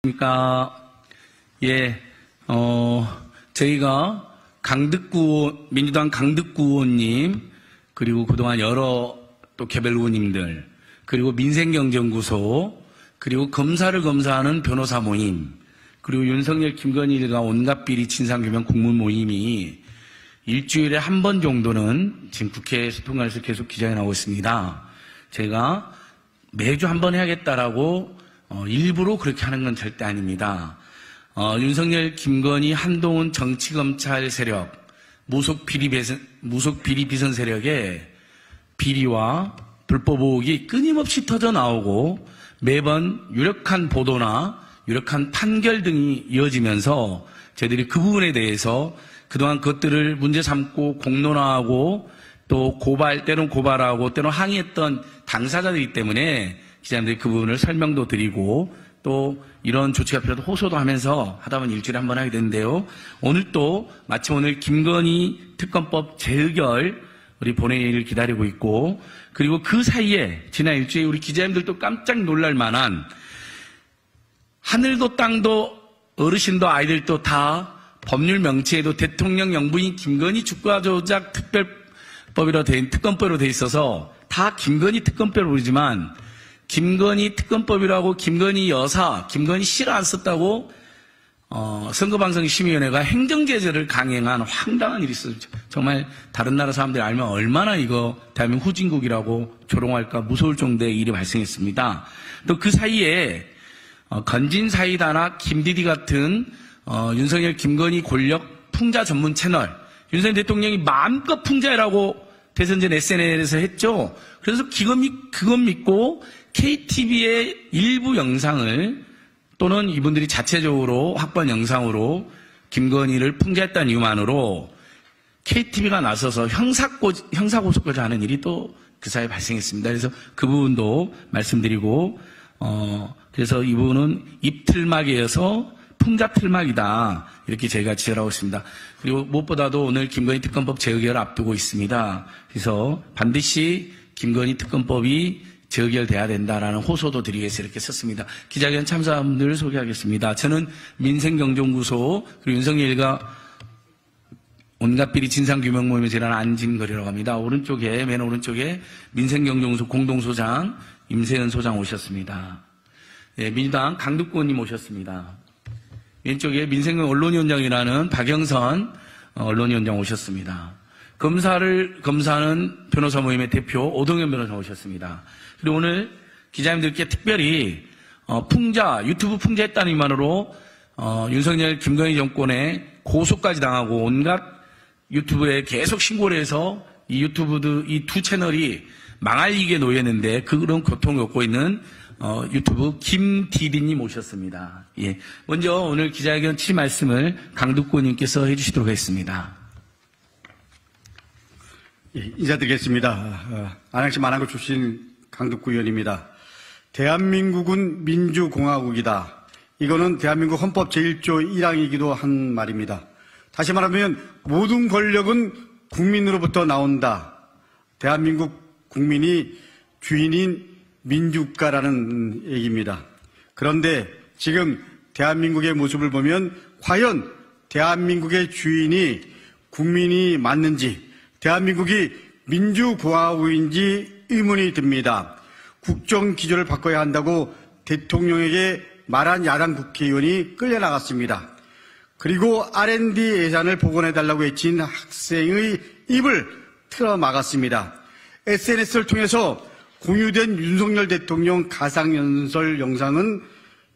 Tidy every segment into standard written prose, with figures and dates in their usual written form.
그러니까 저희가 민주당 강득구 의원님, 그리고 그동안 여러 또 개별 의원님들, 그리고 민생경제연구소, 그리고 검사를 검사하는 변호사 모임, 그리고 윤석열, 김건희 일가 온갖 비리 진상규명 국문 모임이 일주일에 한 번 정도는 지금 국회에서 통과해서 계속 기자회 나오고 있습니다. 제가 매주 한 번 해야겠다라고 일부러 그렇게 하는 건 절대 아닙니다. 윤석열, 김건희, 한동훈 정치검찰 세력, 무속 비리 비선 세력의 비리와 불법 의혹이 끊임없이 터져 나오고 매번 유력한 보도나 유력한 판결 등이 이어지면서 저희들이 그 부분에 대해서 그동안 그것들을 문제 삼고 공론화하고 또 때론 고발하고 때론 항의했던 당사자들이기 때문에 기자님들이 그 부분을 설명도 드리고 또 이런 조치가 필요하다 호소도 하면서 하다 보면 일주일에 한 번 하게 되는데요. 오늘 또 마침 오늘 김건희 특검법 재의결 우리 본회의를 기다리고 있고, 그리고 그 사이에 지난 일주일에 우리 기자님들도 깜짝 놀랄 만한 하늘도 땅도 어르신도 아이들도 다 법률 명치에도 대통령 영부인 김건희 주가 조작 특검법으로 돼 있어서 다 김건희 특검법으로 부르지만 김건희 특검법이라고 김건희 여사, 김건희 씨를 안 썼다고 선거방송심의위원회가 행정제재를 강행한 황당한 일이 있어요. 정말 다른 나라 사람들이 알면 얼마나 이거 대한민국 후진국이라고 조롱할까 무서울 정도의 일이 발생했습니다. 또 그 사이에 건진사이다나 김디디 같은 윤석열, 김건희 권력 풍자 전문 채널, 윤석열 대통령이 마음껏 풍자라고 대선 전 SNS에서 했죠. 그래서 그것 믿고 KTV의 일부 영상을 또는 이분들이 자체적으로 확보한 영상으로 김건희를 풍자했다는 이유만으로 KTV가 나서서 형사고소까지 하는 일이 또 그 사이에 발생했습니다. 그래서 그 부분도 말씀드리고, 그래서 이 부분은 입틀막이어서 풍자틀막이다, 이렇게 저희가 지적하고 있습니다. 그리고 무엇보다도 오늘 김건희 특검법 재의결을 앞두고 있습니다. 그래서 반드시 김건희 특검법이 재의결돼야 된다라는 호소도 드리기 위해서 이렇게 썼습니다. 기자회견 참석자분들을 소개하겠습니다. 저는 민생경제연구소 그리고 윤석열 일가 온갖 비리 진상규명 모임에 제일하는 안진걸이라고 합니다. 맨 오른쪽에 민생경제연구소 공동소장 임세은 소장 오셨습니다. 민주당 강득구 의원님 오셨습니다. 왼쪽에 민생경 언론위원장이라는 박영선 언론위원장 오셨습니다. 검사를 검사하는 변호사 모임의 대표 오동현 변호사 오셨습니다. 그리고 오늘 기자님들께 특별히 유튜브 풍자했다는 이만으로 윤석열, 김건희 정권에 고소까지 당하고 온갖 유튜브에 계속 신고를 해서 이 두 채널이 망할 위기에 놓였는데 그런 고통을 겪고 있는 유튜브 김디디님 오셨습니다. 먼저 오늘 기자회견 치 말씀을 강득구 의원님께서 해주시도록 하겠습니다. 인사드리겠습니다. 안양시 만안구 출신 강득구 의원입니다. 대한민국은 민주공화국이다. 이거는 대한민국 헌법 제1조 1항이기도 한 말입니다. 다시 말하면 모든 권력은 국민으로부터 나온다. 대한민국 국민이 주인인 민주국가라는 얘기입니다. 그런데 지금 대한민국의 모습을 보면 과연 대한민국의 주인이 국민이 맞는지, 대한민국이 민주공화국인지 의문이 듭니다. 국정기조를 바꿔야 한다고 대통령에게 말한 야당 국회의원이 끌려나갔습니다. 그리고 R&D 예산을 복원해달라고 외친 학생의 입을 틀어막았습니다. SNS를 통해서 공유된 윤석열 대통령 가상연설 영상은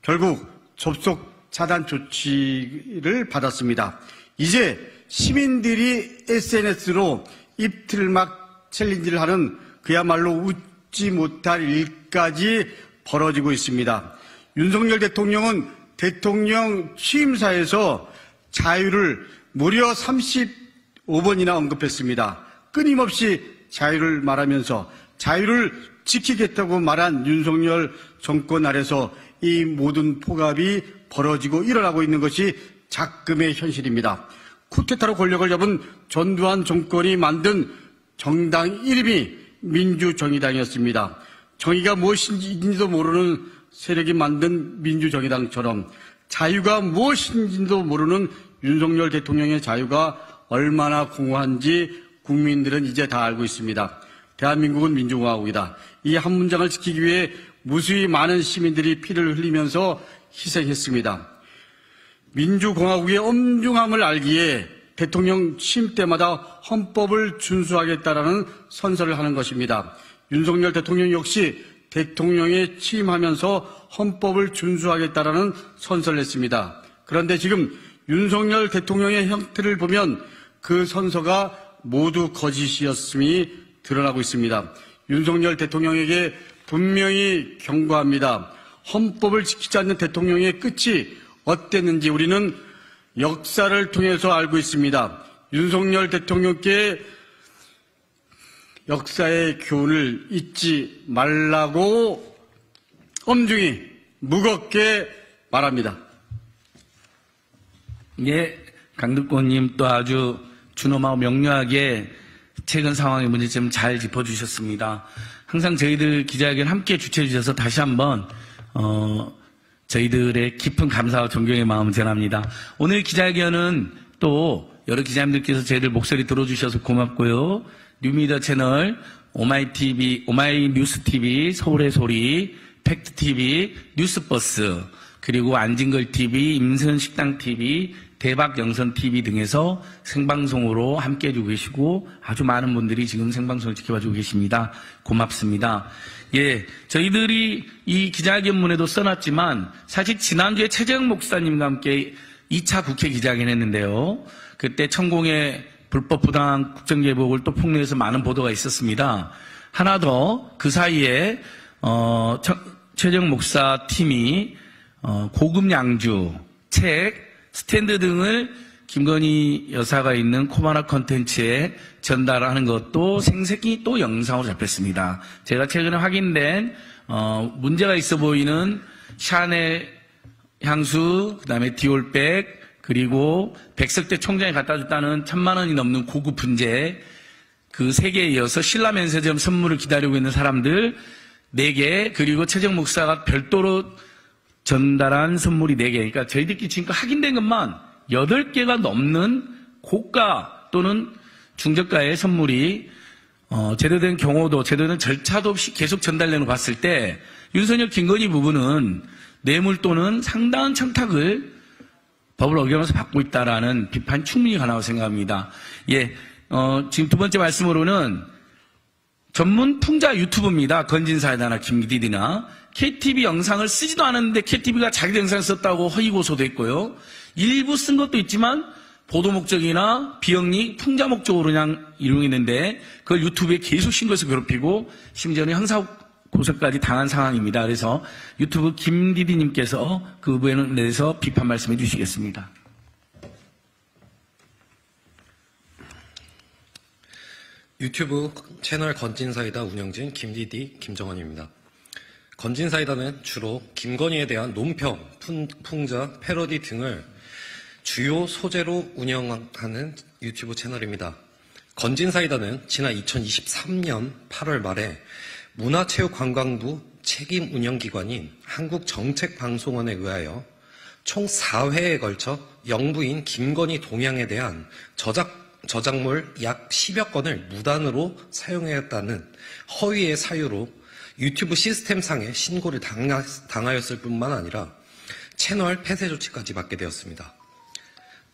결국 접속 차단 조치를 받았습니다. 이제 시민들이 SNS로 입틀막 챌린지를 하는 그야말로 웃지 못할 일까지 벌어지고 있습니다. 윤석열 대통령은 대통령 취임사에서 자유를 무려 35번이나 언급했습니다. 끊임없이 자유를 말하면서 자유를 지키겠다고 말한 윤석열 정권 아래서 이 모든 폭압이 벌어지고 일어나고 있는 것이 작금의 현실입니다. 쿠데타로 권력을 잡은 전두환 정권이 만든 정당 이름이 민주정의당이었습니다. 정의가 무엇인지도 모르는 세력이 만든 민주정의당처럼 자유가 무엇인지도 모르는 윤석열 대통령의 자유가 얼마나 공허한지 국민들은 이제 다 알고 있습니다. 대한민국은 민주공화국이다. 이 한 문장을 지키기 위해 무수히 많은 시민들이 피를 흘리면서 희생했습니다. 민주공화국의 엄중함을 알기에 대통령 취임 때마다 헌법을 준수하겠다라는 선서를 하는 것입니다. 윤석열 대통령 역시 대통령에 취임하면서 헌법을 준수하겠다라는 선서를 했습니다. 그런데 지금 윤석열 대통령의 형태를 보면 그 선서가 모두 거짓이었음이 드러나고 있습니다. 윤석열 대통령에게 분명히 경고합니다. 헌법을 지키지 않는 대통령의 끝이 어땠는지 우리는 역사를 통해서 알고 있습니다. 윤석열 대통령께 역사의 교훈을 잊지 말라고 엄중히 무겁게 말합니다. 예, 강득권님 또 아주 준엄하고 명료하게 최근 상황의 문제점 잘 짚어주셨습니다. 항상 저희들 기자회견 함께 주최해 주셔서 다시 한번 저희들의 깊은 감사와 존경의 마음을 전합니다. 오늘 기자회견은 또 여러 기자님들께서 저희들 목소리 들어주셔서 고맙고요. 뉴미디어 채널, 오마이TV, 오마이뉴스TV, 서울의 소리, 팩트TV, 뉴스버스, 그리고 안진걸TV, 임선식당TV, 대박영선TV 등에서 생방송으로 함께 해주고 계시고 아주 많은 분들이 지금 생방송을 지켜봐주고 계십니다. 고맙습니다. 예, 저희들이 이 기자회견문에도 써놨지만 사실 지난주에 최재형 목사님과 함께 2차 국회 기자회견 했는데요. 그때 천공의 불법 부당한 국정개복을 또 폭로해서 많은 보도가 있었습니다. 하나 더 그 사이에 최재형 목사 팀이 고급 양주, 책, 스탠드 등을 김건희 여사가 있는 코바나 컨텐츠에 전달하는 것도 생생히 또 영상으로 잡혔습니다. 제가 최근에 확인된 문제가 있어 보이는 샤넬 향수, 그다음에 디올백, 그리고 백석대 총장이 갖다 줬다는 1,000만 원이 넘는 고급 분재, 그 3개에 이어서 신라 면세점 선물을 기다리고 있는 사람들 4개, 그리고 최재형 목사가 별도로 전달한 선물이 4개. 그러니까 저희들끼리 지금까지 확인된 것만 8개가 넘는 고가 또는 중저가의 선물이 제대로 된 경호도, 제대로 된 절차도 없이 계속 전달되는 거 봤을 때 윤석열 김건희 부부는 뇌물 또는 상당한 청탁을 법을 어겨서 받고 있다라는 비판 충분히 가능하다고 생각합니다. 예, 지금 두 번째 말씀으로는 전문 풍자 유튜브입니다. 건진사이다나 김디디나 KTV 영상을 쓰지도 않았는데 KTV가 자기 영상을 썼다고 허위 고소도 했고요. 일부 쓴 것도 있지만 보도 목적이나 비영리 풍자 목적으로 그냥 이용했는데 그걸 유튜브에 계속 신고해서 괴롭히고 심지어는 형사 고소까지 당한 상황입니다. 그래서 유튜브 김디디님께서 그 부분에 대해서 비판 말씀해 주시겠습니다. 유튜브 채널 건진사이다 운영진 김디디 김정원입니다. 건진사이다는 주로 김건희에 대한 논평, 풍자, 패러디 등을 주요 소재로 운영하는 유튜브 채널입니다. 건진사이다는 지난 2023년 8월 말에 문화체육관광부 책임 운영기관인 한국정책방송원에 의하여 총 4회에 걸쳐 영부인 김건희 동향에 대한 저작물 약 10여 건을 무단으로 사용하였다는 허위의 사유로 유튜브 시스템상의 신고를 당하였을 뿐만 아니라 채널 폐쇄 조치까지 받게 되었습니다.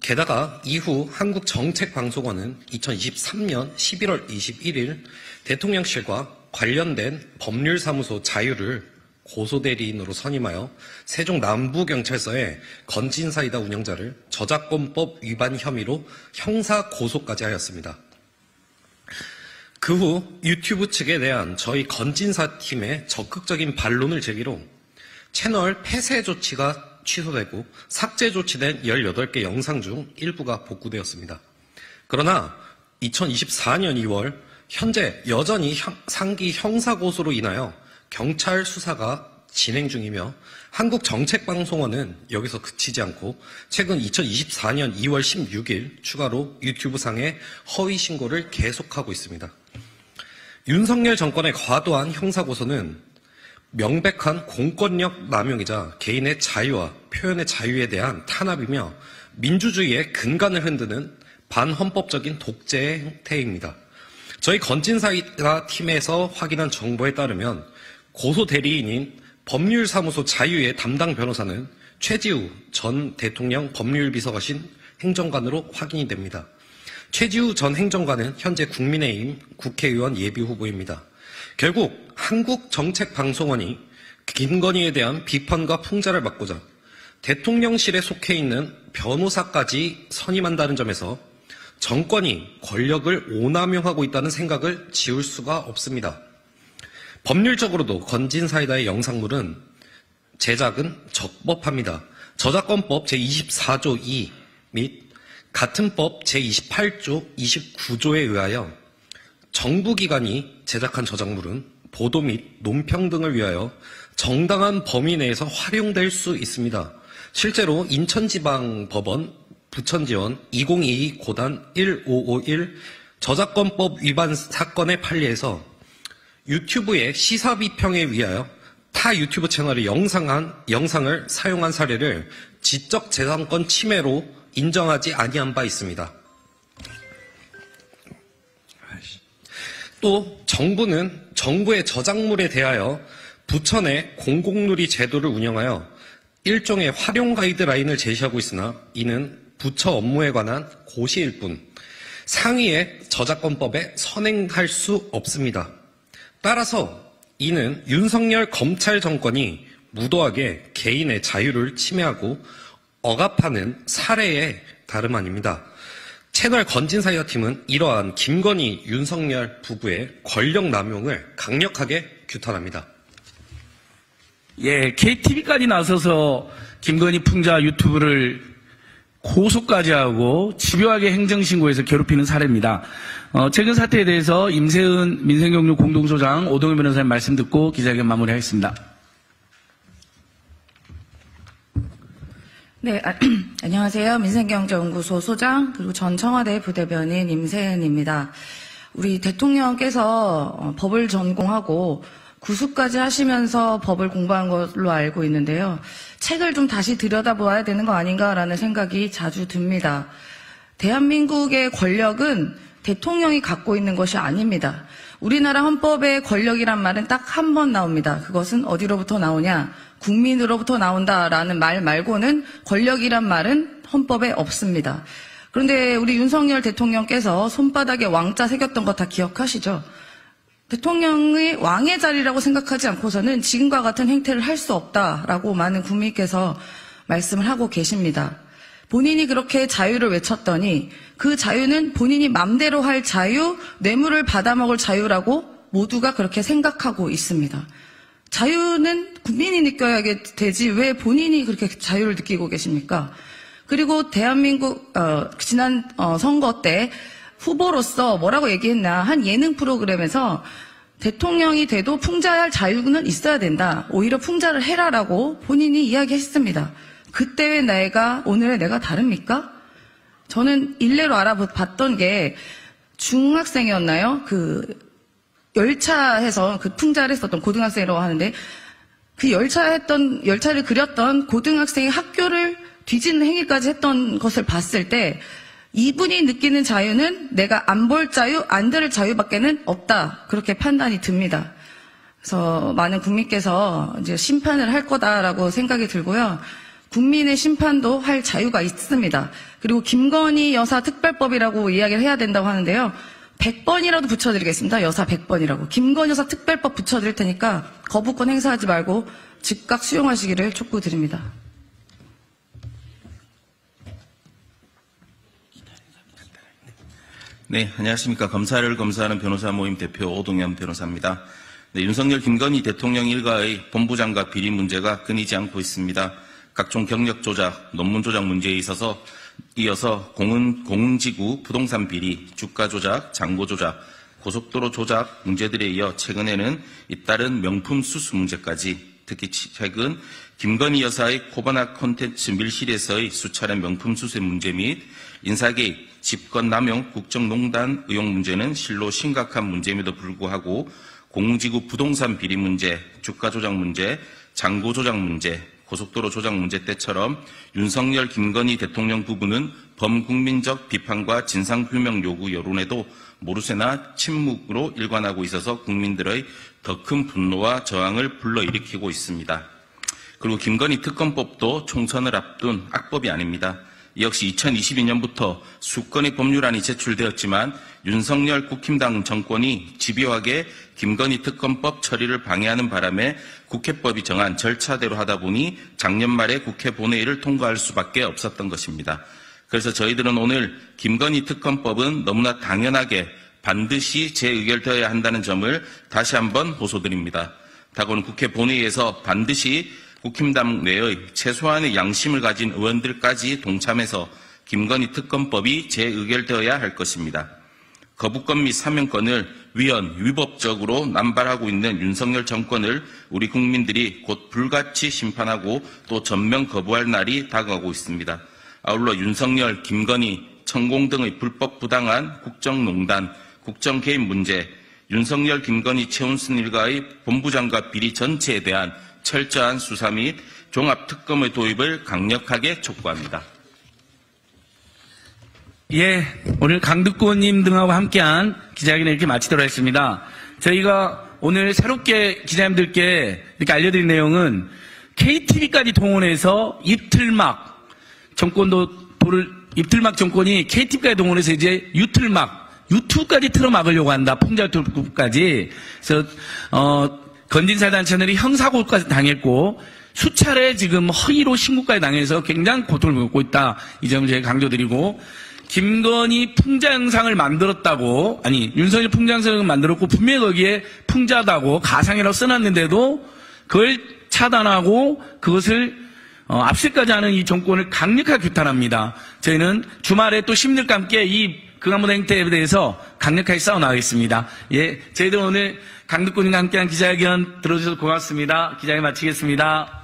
게다가 이후 한국정책방송원은 2023년 11월 21일 대통령실과 관련된 법률사무소 자유를 고소대리인으로 선임하여 세종 남부경찰서에 건진사이다 운영자를 저작권법 위반 혐의로 형사 고소까지 하였습니다. 그 후 유튜브 측에 대한 저희 건진사 팀의 적극적인 반론을 제기로 채널 폐쇄 조치가 취소되고 삭제 조치된 18개 영상 중 일부가 복구되었습니다. 그러나 2024년 2월 현재 여전히 상기 형사고소로 인하여 경찰 수사가 진행 중이며 한국정책방송원은 여기서 그치지 않고 최근 2024년 2월 16일 추가로 유튜브상의 허위 신고를 계속하고 있습니다. 윤석열 정권의 과도한 형사고소는 명백한 공권력 남용이자 개인의 자유와 표현의 자유에 대한 탄압이며 민주주의의 근간을 흔드는 반헌법적인 독재의 행태입니다. 저희 건진사이다 팀에서 확인한 정보에 따르면 고소 대리인인 법률사무소 자유의 담당 변호사는 최지우 전 대통령 법률비서관실 행정관으로 확인이 됩니다. 최지우 전 행정관은 현재 국민의힘 국회의원 예비후보입니다. 결국 한국정책방송원이 김건희에 대한 비판과 풍자를 막고자 대통령실에 속해 있는 변호사까지 선임한다는 점에서 정권이 권력을 오남용하고 있다는 생각을 지울 수가 없습니다. 법률적으로도 건진사이다의 영상물은 제작은 적법합니다. 저작권법 제24조 2 및 같은 법 제28조 29조에 의하여 정부기관이 제작한 저작물은 보도 및 논평 등을 위하여 정당한 범위 내에서 활용될 수 있습니다. 실제로 인천지방법원 부천지원 2022-1551 저작권법 위반 사건의 판례에서 유튜브의 시사비평에 위하여 타 유튜브 채널의 영상을 사용한 사례를 지적재산권 침해로 인정하지 아니한 바 있습니다. 또 정부는 정부의 저작물에 대하여 부처 내 공공누리 제도를 운영하여 일종의 활용 가이드라인을 제시하고 있으나 이는 부처 업무에 관한 고시일 뿐 상위의 저작권법에 선행할 수 없습니다. 따라서 이는 윤석열 검찰 정권이 무도하게 개인의 자유를 침해하고 억압하는 사례에 다름 아닙니다. 채널 건진사이다 팀은 이러한 김건희, 윤석열 부부의 권력 남용을 강력하게 규탄합니다. 예, KTV까지 나서서 김건희 풍자 유튜브를 고소까지 하고 집요하게 행정신고해서 괴롭히는 사례입니다. 최근 사태에 대해서 임세은 민생경로 공동소장 오동현 변호사님 말씀 듣고 기자회견 마무리하겠습니다. 네, 안녕하세요. 민생경제연구소 소장 그리고 전 청와대 부대변인 임세은입니다. 우리 대통령께서 법을 전공하고 구수까지 하시면서 법을 공부한 걸로 알고 있는데요. 책을 좀 다시 들여다보아야 되는 거 아닌가라는 생각이 자주 듭니다. 대한민국의 권력은 대통령이 갖고 있는 것이 아닙니다. 우리나라 헌법의 권력이란 말은 딱 한 번 나옵니다. 그것은 어디로부터 나오냐? 국민으로부터 나온다라는 말 말고는 권력이란 말은 헌법에 없습니다. 그런데 우리 윤석열 대통령께서 손바닥에 왕자 새겼던 거 다 기억하시죠? 대통령의 왕의 자리라고 생각하지 않고서는 지금과 같은 행태를 할 수 없다라고 많은 국민께서 말씀을 하고 계십니다. 본인이 그렇게 자유를 외쳤더니 그 자유는 본인이 맘대로 할 자유, 뇌물을 받아먹을 자유라고 모두가 그렇게 생각하고 있습니다. 자유는 국민이 느껴야 되지 왜 본인이 그렇게 자유를 느끼고 계십니까? 그리고 대한민국 지난 선거 때 후보로서 뭐라고 얘기했나 한 예능 프로그램에서 대통령이 돼도 풍자해야 할 자유는 있어야 된다. 오히려 풍자를 해라라고 본인이 이야기했습니다. 그때의 내가 오늘의 내가 다릅니까? 저는 일례로 알아봤던 게 중학생이었나요? 그 열차에서 그 풍자를 했었던 고등학생이라고 하는데 그 열차를 그렸던 고등학생이 학교를 뒤지는 행위까지 했던 것을 봤을 때 이분이 느끼는 자유는 내가 안 볼 자유, 안 들을 자유밖에는 없다. 그렇게 판단이 듭니다. 그래서 많은 국민께서 이제 심판을 할 거다라고 생각이 들고요. 국민의 심판도 할 자유가 있습니다. 그리고 김건희 여사 특별법이라고 이야기를 해야 된다고 하는데요. 100번이라도 붙여드리겠습니다. 여사 100번이라고. 김건희 여사 특별법 붙여드릴 테니까 거부권 행사하지 말고 즉각 수용하시기를 촉구드립니다. 네, 안녕하십니까. 검사를 검사하는 변호사 모임 대표 오동현 변호사입니다. 네, 윤석열 김건희 대통령 일가의 본부장과 비리 문제가 끊이지 않고 있습니다. 각종 경력 조작, 논문 조작 문제에 이어서 공흥지구 부동산 비리, 주가 조작, 잔고 조작, 고속도로 조작 문제들에 이어 최근에는 잇따른 명품 수수 문제까지 특히 최근 김건희 여사의 코바나 콘텐츠 밀실에서의 수차례 명품 수수 문제 및 인사개입, 집권남용 국정농단 의혹 문제는 실로 심각한 문제임에도 불구하고 공공지구 부동산 비리 문제, 주가 조작 문제, 잔고 조작 문제, 고속도로 조작 문제 때처럼 윤석열, 김건희 대통령 부부는 범국민적 비판과 진상규명 요구 여론에도 모르쇠나 침묵으로 일관하고 있어서 국민들의 더 큰 분노와 저항을 불러일으키고 있습니다. 그리고 김건희 특검법도 총선을 앞둔 악법이 아닙니다. 역시 2022년부터 수건의 법률안이 제출되었지만 윤석열 국힘당 정권이 집요하게 김건희 특검법 처리를 방해하는 바람에 국회법이 정한 절차대로 하다 보니 작년 말에 국회 본회의를 통과할 수밖에 없었던 것입니다. 그래서 저희들은 오늘 김건희 특검법은 너무나 당연하게 반드시 재의결되어야 한다는 점을 다시 한번 호소드립니다. 다가오는 국회 본회의에서 반드시 국힘당 내의 최소한의 양심을 가진 의원들까지 동참해서 김건희 특검법이 재의결되어야 할 것입니다. 거부권 및 사면권을 위헌위법적으로 남발하고 있는 윤석열 정권을 우리 국민들이 곧 불같이 심판하고 또 전면 거부할 날이 다가오고 있습니다. 아울러 윤석열, 김건희, 천공 등의 불법 부당한 국정농단, 국정개입 문제, 윤석열, 김건희, 최은순 일가의 본부장과 비리 전체에 대한 철저한 수사 및 종합특검의 도입을 강력하게 촉구합니다. 예, 오늘 강득구님 등하고 함께한 기자회견을 이렇게 마치도록 하겠습니다. 저희가 오늘 새롭게 기자님들께 이렇게 알려드린 내용은 KTV까지 동원해서 입틀막 정권이 KTV까지 동원해서 이제 유튜브까지 틀어막으려고 한다. 풍자유튜브까지. 그래서, 건진사단 채널이 형사고까지 당했고, 수차례 지금 허위로 신고까지 당해서 굉장히 고통을 겪고 있다. 이 점을 제가 강조드리고, 김건희 풍자 영상을 만들었다고, 윤석열 풍자 영상을 만들었고, 분명히 거기에 풍자다고 가상이라고 써놨는데도, 그걸 차단하고, 그것을, 압수까지 하는 이 정권을 강력하게 규탄합니다. 저희는 주말에 또 시민들과 함께 이 강간모독 행태에 대해서 강력하게 싸워나가겠습니다. 예, 저희들 오늘 강득구님과 함께한 기자회견 들어주셔서 고맙습니다. 기자회견 마치겠습니다.